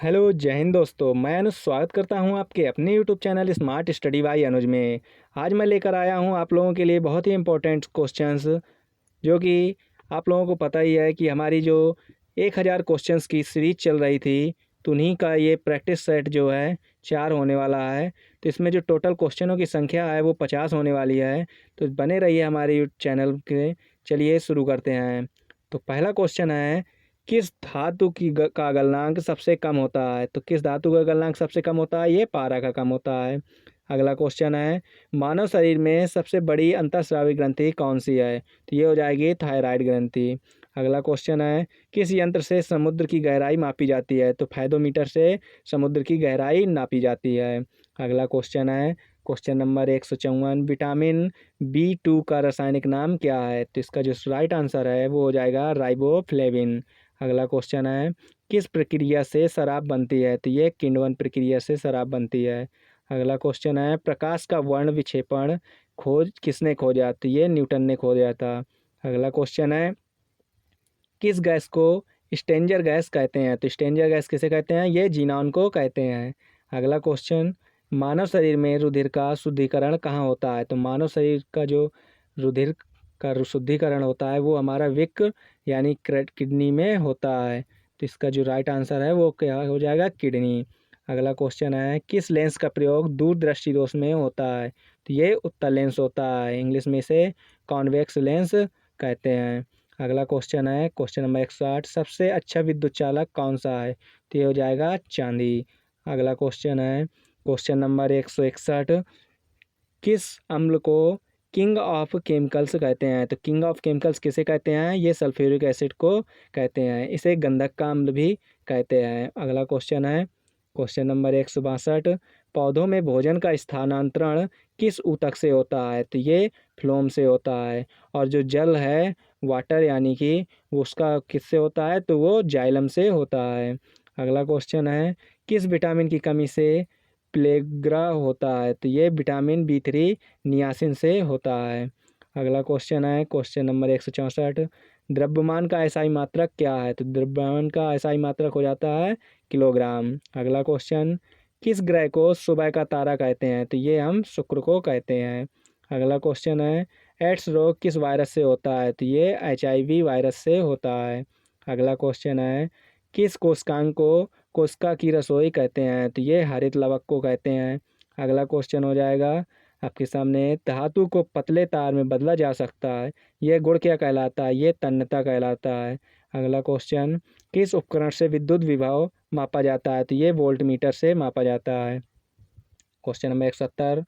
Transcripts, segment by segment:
Hello, जय हिंद दोस्तों। मैं अनुज स्वागत करता हूं आपके अपने YouTube channel smart study by Anuj में। आज मैं लेकर आया हूं आप लोगों के लिए बहुत ही इंपॉर्टेंट क्वेश्चंस, जो कि आप लोगों को पता ही है कि हमारी जो 1000 क्वेश्चंस की सीरीज चल रही थी, तो उन्हीं का ये प्रैक्टिस सेट जो है 4 होने वाला है। तो इसमें जो टोटल क्वेश्चनों की संख्या है वो 50 होने वाली है। तो बने रहिए हमारे यूट्यूब चैनल के। चलिए शुरू करते हैं। तो पहला क्वेश्चन है, किस धातु का गलनांक सबसे कम होता है? तो किस धातु का गलनांक सबसे कम होता है? ये पारा का कम होता है। अगला क्वेश्चन है, मानव शरीर में सबसे बड़ी अंतःस्रावी ग्रंथि कौन सी है? तो ये हो जाएगी थायराइड ग्रंथि। अगला क्वेश्चन है, किस यंत्र से समुद्र की गहराई मापी जाती है? तो फैदोमीटर से समुद्र की गहराई नापी जाती है। अगला क्वेश्चन है, क्वेश्चन नंबर 154, विटामिन B2 का रासायनिक नाम क्या है? तो इसका जो राइट आंसर है वो हो जाएगा राइबोफ्लेविन। अगला क्वेश्चन है, किस प्रक्रिया से शराब बनती है? तो ये किण्वन प्रक्रिया से शराब बनती है। अगला क्वेश्चन है, प्रकाश का वर्ण विक्षेपण खोज किसने खोजा? तो ये न्यूटन ने खोजा था। अगला क्वेश्चन है, किस गैस को स्ट्रेंजर गैस कहते हैं? तो स्ट्रेंजर गैस किसे कहते हैं? ये जीनॉन को कहते हैं। अगला क्वेश्चन, मानव शरीर में रुधिर का शुद्धिकरण कहाँ होता है? तो मानव शरीर का जो रुधिर का शुद्धिकरण होता है वो हमारा वृक्क यानी किडनी में होता है। तो इसका जो राइट आंसर है वो क्या हो जाएगा? किडनी। अगला क्वेश्चन है, किस लेंस का प्रयोग दूरदृष्टि दोष में होता है? तो ये उत्तल लेंस होता है, इंग्लिश में इसे कॉन्वेक्स लेंस कहते हैं। अगला क्वेश्चन है, क्वेश्चन नंबर 160, सबसे अच्छा विद्युत चालक कौन सा है? तो ये हो जाएगा चांदी। अगला क्वेश्चन है, क्वेश्चन नंबर 161, किस अम्ल को किंग ऑफ केमिकल्स कहते हैं? तो किंग ऑफ केमिकल्स किसे कहते हैं? ये सल्फ्यूरिक एसिड को कहते हैं। इसे गंधक का अम्ल भी कहते हैं। अगला क्वेश्चन है, क्वेश्चन नंबर 162, पौधों में भोजन का स्थानांतरण किस ऊतक से होता है? तो ये फ्लोम से होता है। और जो जल है, वाटर यानी कि उसका किससे होता है? तो वो जाइलम से होता है। अगला क्वेश्चन है, किस विटामिन की कमी से प्लेग्रा होता है? तो ये विटामिन B3 नियासिन से होता है। अगला क्वेश्चन है, क्वेश्चन नंबर 164, द्रव्यमान का एसआई मात्रक क्या है? तो द्रव्यमान का एसआई मात्रक हो जाता है किलोग्राम। अगला क्वेश्चन, किस ग्रह को सुबह का तारा कहते हैं? तो ये हम शुक्र को कहते हैं। अगला क्वेश्चन है, एड्स रोग किस वायरस से होता है? तो ये HIV वायरस से होता है। अगला क्वेश्चन है, किस कोशिकांग को कोशिका की रसोई कहते हैं? तो ये हरित लवक को कहते हैं। अगला क्वेश्चन हो जाएगा आपके सामने, धातु को पतले तार में बदला जा सकता है, यह गुण क्या कहलाता है? ये तन्यता कहलाता है। अगला क्वेश्चन, किस उपकरण से विद्युत विभव मापा जाता है? तो ये वोल्ट मीटर से मापा जाता है। क्वेश्चन नंबर 170,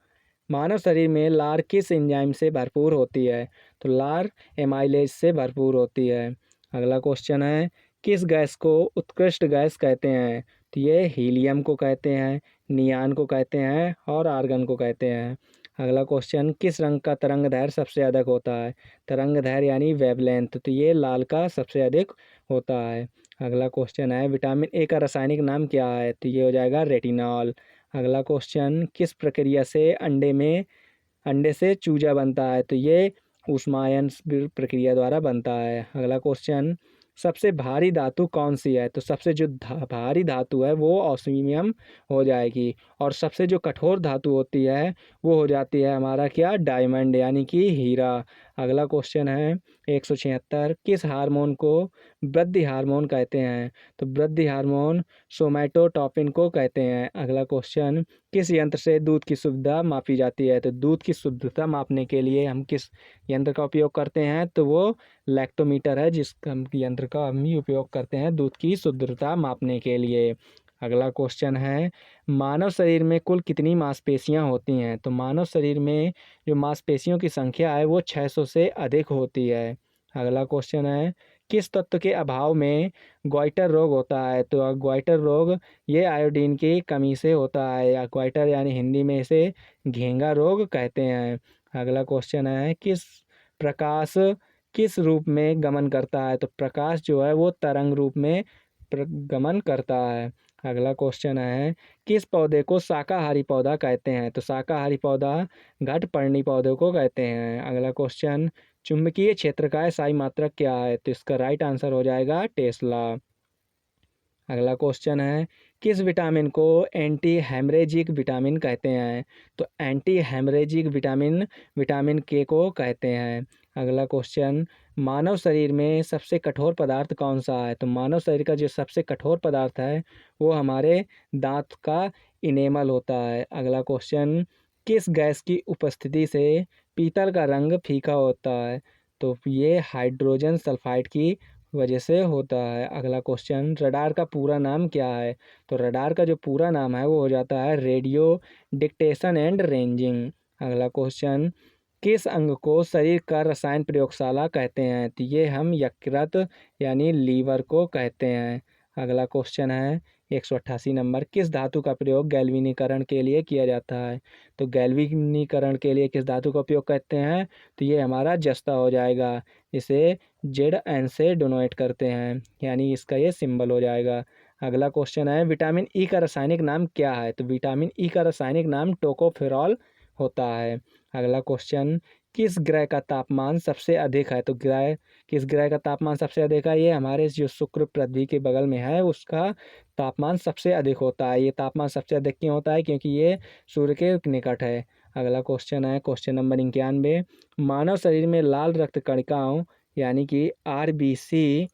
मानव शरीर में लार किस एंजाइम से भरपूर होती है? तो लार एमाइलेज से भरपूर होती है। अगला क्वेश्चन है, किस गैस को उत्कृष्ट गैस कहते हैं? तो ये हीलियम को कहते हैं, नियान को कहते हैं और आर्गन को कहते हैं। अगला क्वेश्चन, किस रंग का तरंग दैर्घ्य सबसे अधिक होता है? तरंग दैर्घ्य यानी वेवलेंथ, तो ये लाल का सबसे अधिक होता है। अगला क्वेश्चन है, विटामिन ए का रासायनिक नाम क्या है? तो ये हो जाएगा रेटिनॉल। अगला क्वेश्चन, किस प्रक्रिया से अंडे से चूजा बनता है? तो ये ऊष्मायन प्रक्रिया द्वारा बनता है। अगला क्वेश्चन, सबसे भारी धातु कौन सी है? तो सबसे जो भारी धातु है वो ऑस्मियम हो जाएगी। और सबसे जो कठोर धातु होती है वो हो जाती है हमारा क्या? डायमंड यानी कि हीरा। अगला क्वेश्चन है 176, किस हार्मोन को वृद्धि हार्मोन कहते हैं? तो वृद्धि हार्मोन सोमैटोटॉपिन को कहते हैं। अगला क्वेश्चन, किस यंत्र से दूध की शुद्धता मापी जाती है? तो दूध की शुद्धता मापने के लिए हम किस यंत्र का उपयोग करते हैं? तो वो लैक्टोमीटर है, जिस यंत्र का हम ही उपयोग करते हैं दूध की शुद्धता मापने के लिए। अगला क्वेश्चन है, मानव शरीर में कुल कितनी मांसपेशियां होती हैं? तो मानव शरीर में जो मांसपेशियों की संख्या है वो 600 से अधिक होती है। अगला क्वेश्चन है, किस तत्व के अभाव में ग्वाइटर रोग होता है? तो ग्वाइटर रोग ये आयोडीन की कमी से होता है, या ग्वाइटर यानी हिंदी में इसे घेंगा रोग कहते हैं। अगला क्वेश्चन है, प्रकाश किस रूप में गमन करता है? तो प्रकाश जो है वो तरंग रूप में गमन करता है। अगला क्वेश्चन है, किस पौधे को शाकाहारी पौधा कहते हैं? तो शाकाहारी पौधा घटपर्णी पौधे को कहते हैं। अगला क्वेश्चन, चुंबकीय क्षेत्र का एसआई मात्रक क्या है? तो इसका राइट आंसर हो जाएगा टेस्ला। अगला क्वेश्चन है, किस विटामिन को एंटी हेमरेजिक विटामिन कहते हैं? तो एंटी हेमरेजिक विटामिन विटामिन के को कहते हैं। अगला क्वेश्चन, मानव शरीर में सबसे कठोर पदार्थ कौन सा है? तो मानव शरीर का जो सबसे कठोर पदार्थ है वो हमारे दांत का इनेमल होता है। अगला क्वेश्चन, किस गैस की उपस्थिति से पीतल का रंग फीका होता है? तो ये हाइड्रोजन सल्फाइड की वजह से होता है। अगला क्वेश्चन, रडार का पूरा नाम क्या है? तो रडार का जो पूरा नाम है वो हो जाता है रेडियो डिटेक्शन एंड रेंजिंग। अगला क्वेश्चन, किस अंग को शरीर का रसायन प्रयोगशाला कहते हैं? तो ये हम यकृत यानी लीवर को कहते हैं। अगला क्वेश्चन है 188 नंबर, किस धातु का प्रयोग गैल्वेनीकरण के लिए किया जाता है? तो गैल्वेनीकरण के लिए किस धातु का उपयोग करते हैं? तो ये हमारा जस्ता हो जाएगा। इसे Zn से डोनेट करते हैं, यानी इसका ये सिंबल हो जाएगा। अगला क्वेश्चन है, विटामिन ई का रासायनिक नाम क्या है? तो विटामिन ई का रासायनिक नाम टोकोफेरॉल होता है। अगला क्वेश्चन, किस ग्रह का तापमान सबसे अधिक है? तो किस ग्रह का तापमान सबसे अधिक है? ये हमारे जो शुक्र पृथ्वी के बगल में है उसका तापमान सबसे अधिक होता है। ये तापमान सबसे अधिक क्यों होता है? क्योंकि ये सूर्य के निकट है। अगला क्वेश्चन है क्वेश्चन नंबर 91, मानव शरीर में लाल रक्त कणिकाओं यानी कि आरबीसी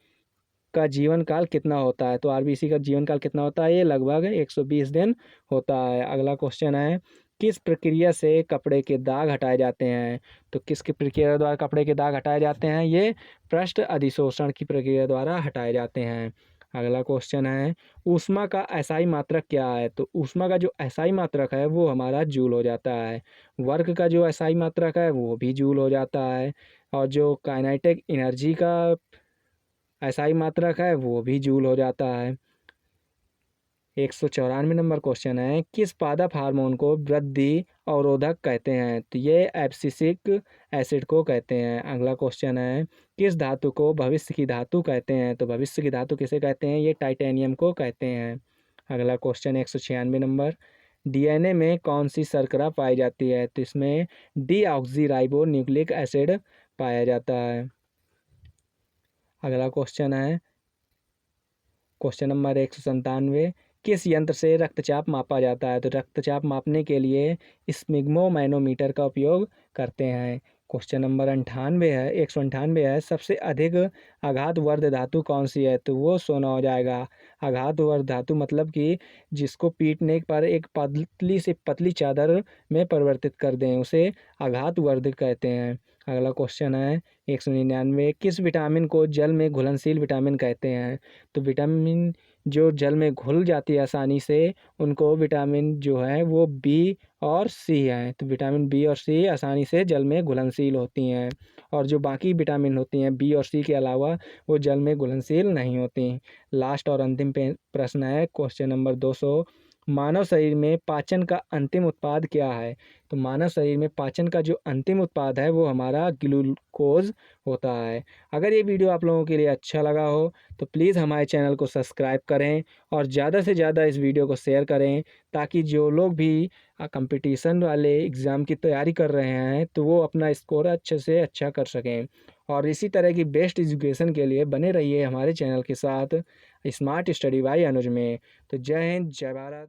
का जीवन काल कितना होता है? तो आरबीसी का जीवन काल कितना होता है? ये लगभग 120 दिन होता है। अगला क्वेश्चन है, किस प्रक्रिया से कपड़े के दाग हटाए जाते हैं? तो किसकी प्रक्रिया द्वारा कपड़े के दाग हटाए जाते हैं? ये पृष्ठ अधिशोषण की प्रक्रिया द्वारा हटाए जाते हैं। अगला क्वेश्चन है, ऊष्मा का एसआई मात्रक क्या है? तो ऊष्मा का जो एसआई मात्रक है वो हमारा जूल हो जाता है। वर्क का जो एसआई मात्रक है वो भी जूल हो जाता है। और जो काइनेटिक एनर्जी का एसआई मात्रक है वो भी जूल हो जाता है। 194 नंबर क्वेश्चन है, किस पादप हार्मोन को वृद्धि अवरोधक कहते हैं? तो ये एब्सिसिक एसिड को कहते हैं। अगला क्वेश्चन है, किस धातु को भविष्य की धातु कहते हैं? तो भविष्य की धातु किसे कहते हैं? ये टाइटेनियम को कहते हैं। अगला क्वेश्चन 196 नंबर, डीएनए में कौन सी शर्करा पाई जाती है? तो इसमें डीऑक्सीराइबो न्यूक्लिक एसिड पाया जाता है। अगला क्वेश्चन है क्वेश्चन नंबर 197, किस यंत्र से रक्तचाप मापा जाता है? तो रक्तचाप मापने के लिए स्पिग्मोमैनोमीटर का उपयोग करते हैं। क्वेश्चन नंबर 98 है 198 है, सबसे अधिक आघातवर्ध धातु कौन सी है? तो वो सोना हो जाएगा। आघातवर्ध धातु मतलब कि जिसको पीटने पर एक पतली से पतली चादर में परिवर्तित कर दें उसे आघातवर्ध कहते हैं। अगला क्वेश्चन है 199, किस विटामिन को जल में घुलनशील विटामिन कहते हैं? तो विटामिन जो जल में घुल जाती है आसानी से उनको विटामिन जो है वो बी और सी हैं। तो विटामिन बी और सी आसानी से जल में घुलनशील होती हैं, और जो बाकी विटामिन होती हैं बी और सी के अलावा वो जल में घुलनशील नहीं होती। लास्ट और अंतिम प्रश्न है क्वेश्चन नंबर 200, मानव शरीर में पाचन का अंतिम उत्पाद क्या है? तो मानव शरीर में पाचन का जो अंतिम उत्पाद है वो हमारा ग्लूकोज होता है। अगर ये वीडियो आप लोगों के लिए अच्छा लगा हो तो प्लीज़ हमारे चैनल को सब्सक्राइब करें और ज़्यादा से ज़्यादा इस वीडियो को शेयर करें, ताकि जो लोग भी कंपटीशन वाले एग्ज़ाम की तैयारी कर रहे हैं तो वो अपना स्कोर अच्छे से अच्छा कर सकें। और इसी तरह की बेस्ट एजुकेशन के लिए बने रहिए हमारे चैनल के साथ, स्मार्ट स्टडी बाय अनुज में। तो जय हिंद, जय भारत।